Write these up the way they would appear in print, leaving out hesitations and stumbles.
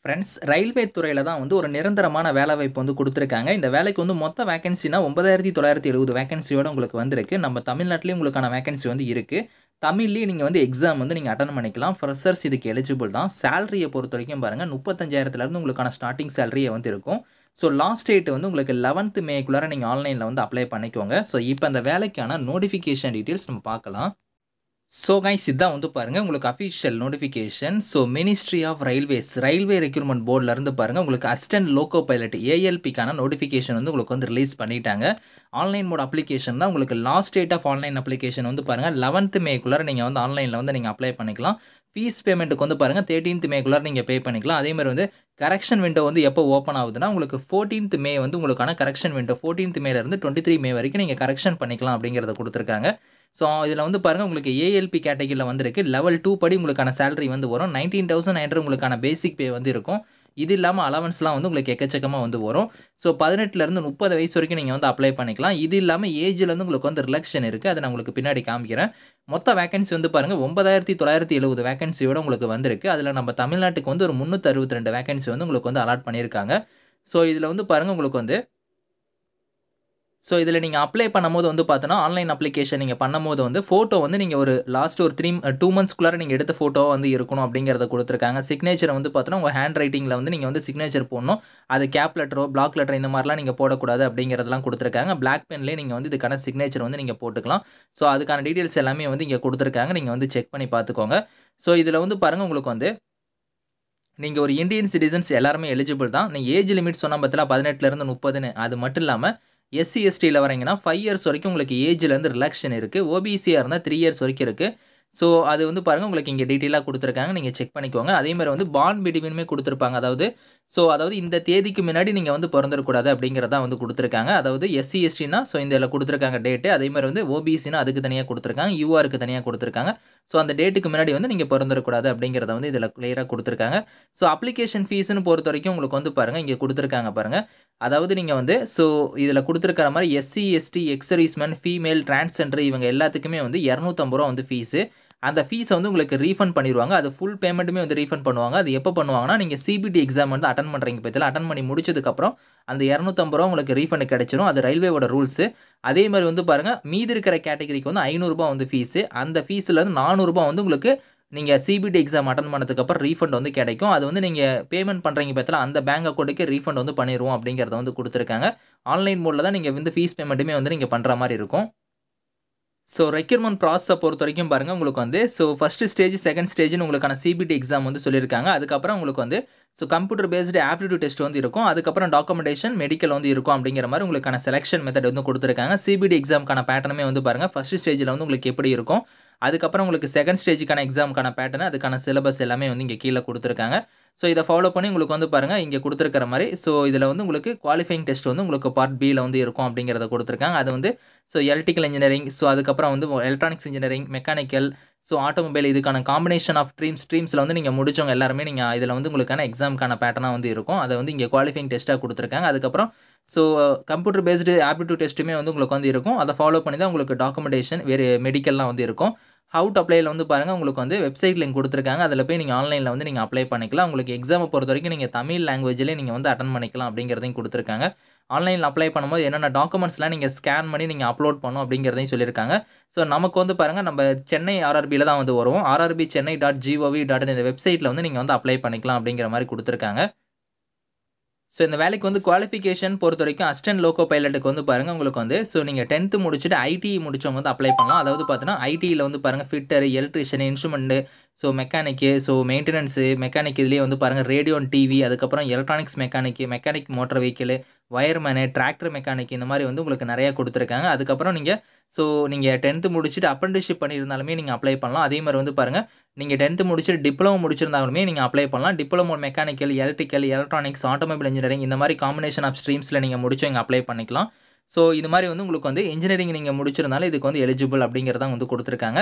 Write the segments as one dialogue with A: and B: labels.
A: Friends railway துறையில தான் வந்து ஒரு நிரந்தரமான வேலைவாய்ப்பு வந்து குடுத்துருக்காங்க. இந்த வேலைக்கு வந்து மொத்த வேக்கன்சினா 9970 வேக்கன்சியோட உங்களுக்கு வந்திருக்கு. நம்ம தமிழ்நாட்டிலேயும் உங்களுக்கான வேக்கன்சி வந்து இருக்கு. தமிழ்லயும் நீங்க வந்து எக்ஸாம் வந்து நீங்க அட்டெண்ட் பண்ணிக்கலாம். ஃப்ரெஷர்ஸ் இதுக்கு எலிஜிபிள் தான். சேலரிய பொறுத்தவரைக்கும் பாருங்க 35,000லேருந்து உங்களுக்கான ஸ்டார்ட்டிங் சேலரியே வந்து இருக்கும். ஸோ லாஸ்ட் டேட் வந்து உங்களுக்கு 11th மேக்குள்ளார நீங்க ஆன்லைன்ல வந்து அப்ளை பண்ணிக்கோங்க. ஸோ இப்ப அந்த வேலைக்கான நோட்டிஃபிகேஷன் டீட்டெயில்ஸ் நம்ம பார்க்கலாம். ஸோ கைஸ் இதான் வந்து பாருங்க உங்களுக்கு official notification. So ministry of railways railway recruitment போர்ட்லேருந்து பாருங்க உங்களுக்கு அசிஸ்டன்ட் லோகோ பைலட் ஏஎல்பிக்கான நோட்டிஃபிகேஷன் வந்து உங்களுக்கு வந்து ரிலீஸ் பண்ணிட்டாங்க. ஆன்லைன் மோட் அப்ளிகேஷன் தான். உங்களுக்கு last date of online application வந்து பாருங்க 11th மேக்குள்ளார நீங்கள் வந்து ஆன்லைனில் வந்து நீங்கள் அப்ளை பண்ணிக்கலாம். ஃபீஸ் பேமெண்ட்டுக்கு வந்து பாருங்க 13th மேக்குள்ளார நீங்கள் பே பண்ணிக்கலாம். அதே மாதிரி வந்து கரெக்ஷன் விண்டோ வந்து எப்போ ஓப்பன் ஆகுதுன்னா உங்களுக்கு 14th மே வந்து உங்களுக்கான கரெக்ஷன் விண்டோ 14th மேலேருந்து 23 மே வரைக்கும் நீங்கள் கரெக்ஷன் பண்ணிக்கலாம் அப்படிங்கிறத கொடுத்துருக்காங்க. ஸோ இதில் வந்து பாருங்கள் உங்களுக்கு ஏஎல்பி கேட்டகிரியில் வந்திருக்கு. லெவல் 2 படி உங்களுக்கான சேலரி வந்து வரும். 19,900 உங்களுக்கான பேசிக் பே வந்து இருக்கும். இது இல்லாமல் அலவன்ஸ்லாம் வந்து உங்களுக்கு எக்கச்சக்கமாக வந்து வரும். ஸோ 18லேருந்து 30 வயசு வரைக்கும் நீங்கள் வந்து அப்ளை பண்ணிக்கலாம். இது இல்லாமல் ஏஜ்லேருந்து உங்களுக்கு வந்து ரிலக்ஷன் இருக்குது. அதை நான் உங்களுக்கு பின்னாடி காமிக்கிறேன். மொத்த வேக்கன்சி வந்து பாருங்கள் 9,970 வேக்கன்சியோட உங்களுக்கு வந்திருக்கு. அதில் நம்ம தமிழ்நாட்டுக்கு வந்து ஒரு 362 வேக்கன்சி வந்து உங்களுக்கு வந்து அலாட் பண்ணியிருக்காங்க. ஸோ இதில் வந்து பாருங்கள் உங்களுக்கு வந்து இதில் நீங்கள் அப்ளை பண்ணும்போது வந்து பார்த்தோன்னா ஆன்லைன் அப்ளிகேஷன் நீங்கள் பண்ணும்போது வந்து ஃபோட்டோ வந்து நீங்கள் ஒரு லாஸ்ட் ஒரு 2 மந்த்ஸ்க்குள்ளார நீங்கள் எடுத்த ஃபோட்டோவாக வந்து இருக்கணும் அப்படிங்கிறத கொடுத்துருக்காங்க. சிக்னேச்சரை வந்து பார்த்தோன்னா உங்கள் ஹேண்ட் ரைட்டிங்கில் வந்து நீங்கள் வந்து சிக்னேச்சர் போடணும். அது கேப் லெட்டரோ பிளாக் லெட்டர் இந்த மாதிரிலாம் நீங்கள் போடக்கூடாது அப்படிங்கிறதெல்லாம் கொடுத்துருக்காங்க. பிளாக் பென்லேயே நீங்கள் வந்து இதுக்கான சிக்னேச்சர் வந்து நீங்கள் போட்டுக்கலாம். ஸோ அதுக்கான டீட்டெயில்ஸ் எல்லாமே வந்து இங்கே கொடுத்துருக்காங்க. நீங்கள் வந்து செக் பண்ணி பார்த்துக்கோங்க. ஸோ இதில் வந்து பாருங்கள் உங்களுக்கு வந்து நீங்கள் ஒரு இந்தியன் சிட்டிசன்ஸ் எல்லாருமே எலிஜிபிள் தான். நீங்கள் ஏஜ் லிமிட் சொன்ன பார்த்தீங்களா 18லேருந்து 30ன்னு அது மட்டும் இல்லாமல் எஸ்சி எஸ்டியில் வரீங்கன்னா 5 இயர்ஸ் வரைக்கும் உங்களுக்கு ஏஜ்லேருந்து ரிலாக்ஷன் இருக்குது. ஓபிசியாக இருந்தால் 3 இயர்ஸ் வரைக்கும் இருக்குது. ஸோ அது வந்து பாருங்கள் உங்களுக்கு இங்கே டீட்டெயிலாக கொடுத்துருக்காங்க. நீங்கள் செக் பண்ணிக்கோங்க. அதேமாதிரி வந்து பாண்ட் பிட்வீனுமே கொடுத்துருப்பாங்க. அதாவது இந்த தேதிக்கு முன்னாடி நீங்கள் வந்து பிறந்துடக்கூடாது அப்படிங்கிறதான் வந்து கொடுத்துருக்காங்க. அதாவது எஸ்சி எஸ்டினா இதில் கொடுத்துருக்காங்க டேட்டு. அதேமாதிரி வந்து ஓபிசினா அதுக்கு தனியாக கொடுத்துருக்காங்க. யூஆருக்கு தனியாக கொடுத்துருக்காங்க. ஸோ அந்த டேட்டுக்கு முன்னாடி வந்து நீங்கள் பிறந்துடக்கூடாது அப்படிங்கிறத வந்து இதில் கிளியராக கொடுத்துருக்காங்க. ஸோ அப்ளிகேஷன் ஃபீஸ்னு பொறுத்த வரைக்கும் உங்களுக்கு வந்து பாருங்கள் இங்கே கொடுத்துருக்காங்க பாருங்கள். அதாவது நீங்கள் வந்து இதில் கொடுத்துருக்கிற மாதிரி SC ST ex servicemen female transgender இவங்க எல்லாத்துக்குமே வந்து 250 ரூபா வந்து ஃபீஸு. அந்த ஃபீஸை வந்து உங்களுக்கு ரீஃபண்ட் பண்ணிடுவாங்க. அது ஃபுல் பேமெண்ட்டுமே வந்து ரீஃபண்ட் பண்ணுவாங்க. அது எப்போ பண்ணுவாங்கன்னா நீங்கள் சிபிடி எக்ஸாம் வந்து அட்டன் பண்ணுறீங்க பற்றியில் அட்டன் பண்ணி முடிச்சதுக்கப்புறம் அந்த 250 ரூபா உங்களுக்கு ரீஃபண்ட் கிடைச்சிரும். அது ரயில்வேவோட ரூல்ஸு. அதே மாதிரி வந்து பாருங்கள் மீதி இருக்கிற கேட்டகரிக்கு வந்து 500 ரூபா வந்து ஃபீஸு. அந்த ஃபீஸ்லேருந்து 400 ரூபா வந்து உங்களுக்கு நீங்கள் சிபிடி எக்ஸாம் அட்டன் பண்ணதுக்கப்புறம் ரீஃபண்ட் வந்து கிடைக்கும். அது வந்து நீங்கள் பேமெண்ட் பண்ணுறீங்க பற்றியில் அந்த பேங்க் அக்கௌண்ட்டுக்கு ரீஃபண்ட் வந்து பண்ணிடுவோம் அப்படிங்கிறத வந்து கொடுத்துருக்காங்க. ஆன்லைன் மோடில் தான் நீங்கள் வந்து ஃபீஸ் பேமெண்ட்டுமே வந்து நீங்கள் பண்ணுற மாதிரி இருக்கும். ரெக்ரூட்மெண்ட் ப்ராசஸை பொறுத்த வரைக்கும் பாருங்கள் உங்களுக்கு வந்து ஃபஸ்ட்டு ஸ்டேஜ் செகண்ட் ஸ்டேஜ்னு உங்களுக்கான சிபிடி எக்ஸாம் வந்து சொல்லியிருக்காங்க. அதுக்கப்புறம் உங்களுக்கு வந்து கம்ப்யூட்டர் பேஸ்டு ஆப்டிடியூட் டெஸ்ட் வந்து இருக்கும். அதுக்கப்புறம் டாக்குமெண்டேஷன் மெடிக்கல் வந்து இருக்கும் அப்படிங்கிற மாதிரி உங்களுக்கான செலெக்ஷன் மெத்தட் வந்து கொடுத்துருக்காங்க. சிபிடி எக்ஸாமுக்கான பேட்டர்னுமே வந்து பாருங்கள் ஃபஸ்ட்டு ஸ்டேஜில் வந்து உங்களுக்கு எப்படி இருக்கும். அதுக்கப்புறம் உங்களுக்கு செகண்ட் ஸ்டேஜுக்கான எக்ஸாமுக்கான பேட்டர்ன் அதுக்கான சிலபஸ் எல்லாமே வந்து இங்கே கீழே கொடுத்துருக்காங்க. இதை ஃபாலோ பண்ணி உங்களுக்கு வந்து பாருங்கள் இங்கே கொடுத்துருக்கிற மாதிரி இதில் வந்து உங்களுக்கு குவாலிஃபைங் டெஸ்ட் வந்து உங்களுக்கு பார்ட் பியில் வந்து இருக்கும் அப்படிங்கிறத கொடுத்துருக்காங்க. அது வந்து எலக்ட்ரிக்கல் இன்ஜினியரிங் அதுக்கப்புறம் வந்து எலக்ட்ரானிக்ஸ் இன்ஜினியரிங் மெக்கானிக்கல் ஆட்டோமொபைல் இதுக்கான காம்பினேஷன் ஆஃப் ஸ்ட்ரீம்ஸில் வந்து நீங்கள் முடிச்சவங்க எல்லாருமே நீங்கள் இதில் வந்து உங்களுக்கான எக்ஸாமுக்கான பேட்டர்னாக வந்து இருக்கும். அதை வந்து இங்கே குவாலிஃபைங் டெஸ்ட்டாக கொடுத்துருக்காங்க. அதுக்கப்புறம் கம்ப்யூட்டர் பேஸ்டு ஆப்டிடியூட் டெஸ்ட்டுமே வந்து உங்களுக்கு வந்து இருக்கும். அதை ஃபாலோ பண்ணி தான் உங்களுக்கு டாக்குமெண்டேஷன் வேறு மெடிக்கல்லாம் வந்து இருக்கும். ஹவு டு அப்ளைல வந்து பாருங்கள் உங்களுக்கு வந்து வெப்சைட் லிங்க் கொடுத்துருக்காங்க. அதில் போய் நீங்கள் ஆன்லைனில் வந்து நீங்கள் அப்ளை பண்ணிக்கலாம். உங்களுக்கு எக்ஸாமை பொறுத்த வரைக்கும் நீங்கள் தமிழ் லாங்குவேஜ்லேயே நீங்கள் வந்து அட்டன் பண்ணிக்கலாம் அப்படிங்கிறதையும் கொடுத்துருக்காங்க. ஆன்லைனில் அப்ளை பண்ணும்போது என்னென்ன டாக்குமெண்ட்ஸ்லாம் நீங்கள் ஸ்கேன் பண்ணி நீங்கள் அப்லோட் பண்ணணும் அப்படிங்கிறதையும் சொல்லியிருக்காங்க. நமக்கு வந்து பாருங்கள் நம்ம சென்னை ஆர்ஆர்பியில் தான் வந்து வருவோம். rrbchennai.gov.in இந்த வெப்சைட்டில் வந்து நீங்கள் வந்து அப்ளை பண்ணிக்கலாம் அப்படிங்கிற மாதிரி கொடுத்துருக்காங்க. இந்த வேலைக்கு வந்து குவாலிஃபிகேஷன் பொறுத்த வரைக்கும் அசிஸ்டன்ட் லோகோ பைலட்டுக்கு வந்து பாருங்கள் உங்களுக்கு வந்து நீங்கள் 10th முடிச்சுட்டு ஐடிஇ முடிச்சவங்க வந்து அப்ளை பண்ணலாம். அதாவது பார்த்தீங்கன்னா ஐடியில் வந்து பாருங்கள் fitter electrician instrument mechanic maintenance mechanic இதுலேயே வந்து பாருங்கள் ரேடியோ அண்ட் டிவி அதுக்கப்புறம் electronics mechanic motor vehicle wireman tractor mechanic இந்த மாதிரி வந்து உங்களுக்கு நிறையா கொடுத்துருக்காங்க. அதுக்கப்புறம் நீங்கள் 10th முடிச்சுட்டு அப்ரெண்டிஸ்ஷிப் பண்ணியிருந்தாலுமே நீங்கள் அப்ளை பண்ணலாம். அதே மாதிரி வந்து பாருங்கள் நீங்கள் 10th முடிச்சுட்டு டிப்ளமோ முடிச்சிருந்தாலுமே நீங்கள் அப்ளை பண்ணலாம். Diploma mechanical electrical electronics automobile engineering இந்த மாதிரி காம்பினேஷன் ஆஃப் ஸ்ட்ரீம்ஸில் நீங்கள் முடிச்சவங்க அப்ளை பண்ணிக்கலாம். இது மாதிரி வந்து உங்களுக்கு வந்து இன்ஜினியரிங் நீங்கள் முடிச்சிருந்தாலும் இதுக்கு வந்து எலிஜிபிள் அப்படிங்கிறதான் வந்து கொடுத்துருக்காங்க.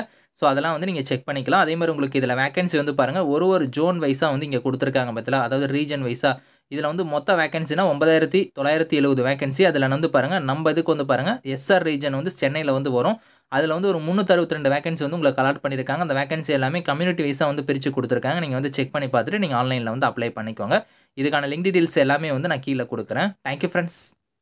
A: அதெல்லாம் வந்து நீங்கள் செக் பண்ணிக்கலாம். அதே மாதிரி உங்களுக்கு இதில் வேகன்சி வந்து பாருங்கள் ஒரு ஜோன் வைஸாக வந்து இங்கே கொடுத்துருக்காங்க பார்த்தீங்களா. அதாவது ரீஜன் வைஸாக இதில் வந்து மொத்த வேகன்சினா 9970 வேகன்சி. அதில் வந்து பாருங்கள் நம்ம இதுக்கு வந்து பாருங்கள் எஸ்ஆர் ரீஜன் வந்து சென்னையில் வந்து வரும். அதில் வந்து ஒரு 362 வேகன்சி வந்து உங்களுக்கு அலாட் பண்ணியிருக்காங்க. அந்த வேகன்சி எல்லாமே கம்யூனிட்டி வைஸாக வந்து பிரித்து கொடுத்துருக்காங்க. நீங்கள் வந்து செக் பண்ணி பார்த்துட்டு நீங்கள் ஆன்லைனில் வந்து அப்ளை பண்ணிக்கோங்க. இதுக்கான லிங்க் டீட்டெயில்ஸ் எல்லாமே வந்து நான் கீழே கொடுக்குறேன். Thank you friends.